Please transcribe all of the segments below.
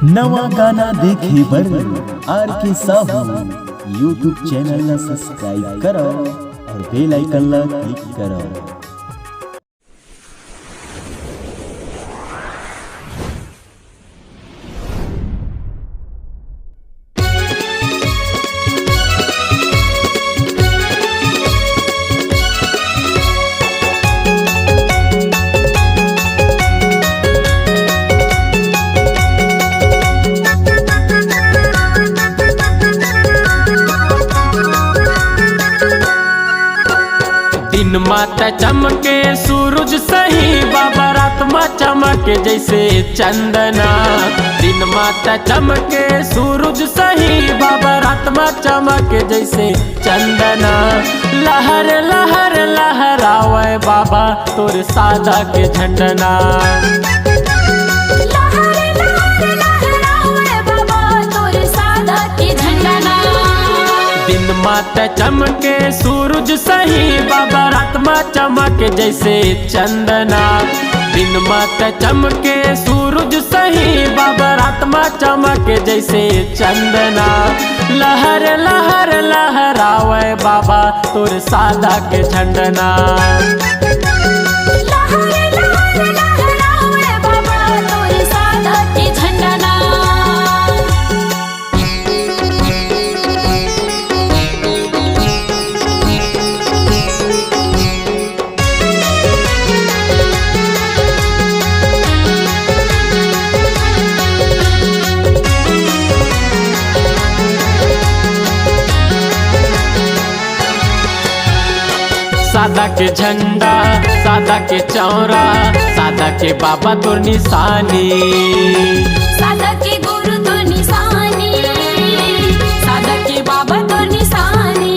नवा गाना देखे बर आर के साहू यूट्यूब चैनल ला सब्सक्राइब करो और बेल आइकन ला क्लिक करो। दिन माता चमके सूरज सही बाबा रात माँ चमके जैसे चंदना। दिन माता चमके सूरज सही बाबा रात माँ चमके जैसे चंदना। लहर लहर लहरावे बाबा तोर सादा के झंडना। दिन माता चमके सूरज सही बाबा रात माँ चमके जैसे चंदना। दिन माता चमके सूरज सही बाबा रात माँ चमके जैसे चंदना। लहर लहर लहरावे बाबा तोर सादा के झंडना। सादा के झंडा सादा के चौरा सादा के बाबा तोर निशानी। सादा के गुरु तोर निशानी सादा के बाबा तोर निशानी।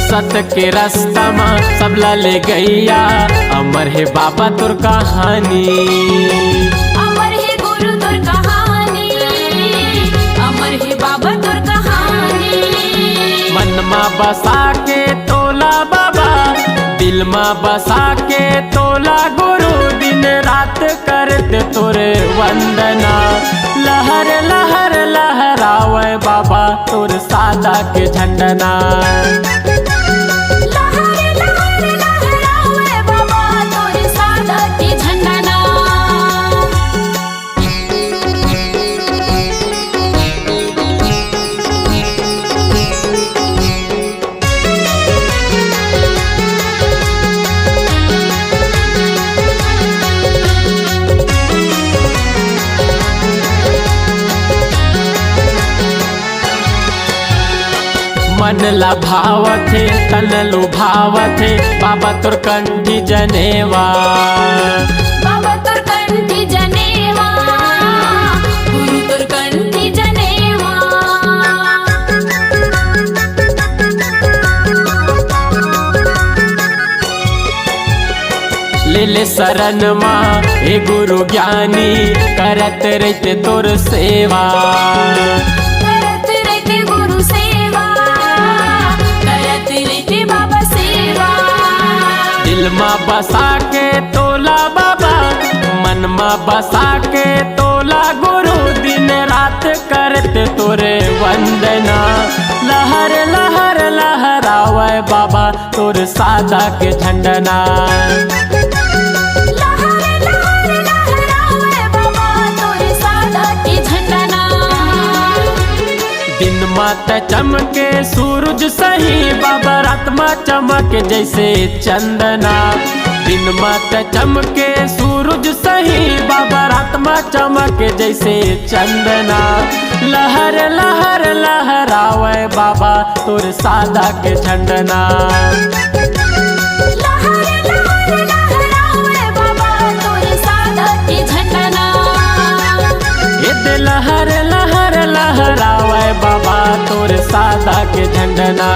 सत के रास्ता माँ सबला ले गैया अमर है बाबा तोर कहानी। अमर है गुरु तोर कहानी अमर है बाबा तोर कहानी। मन माँ बसा के तोला बाबा दिल माँ बसा के तोला गुरु दिन रात करते तोरे वंदना। लहर लहर लहरावे बाबा तोर सादा के झंडना। मन लभावथे तन लुभावथे बाबा तोर कंठी जनेवा। बाबा तोर कंठी जनेवा गुरु तोर कंठी जनेवा। ले ले शरण माँ हे गुरु ज्ञानी करत रहते तोर सेवा। दिल माँ बसा के तोला बाबा मन माँ बसा के तोला गुरु दिन रात करते तोरे वंदना। लहर लहर लहरावे बाबा तोर सादा के झंडना। दिन माता चमके सूरज सही बाबा रात माँ चमके जैसे चंदना। दिन माता चमके सूरज सही बाबा रात माँ चमके जैसे चंदना। लहर लहर लहरावे बाबा तोर सादा के झंडना। लहर लहर लहरावे बाबा तोर सादा के झंडना।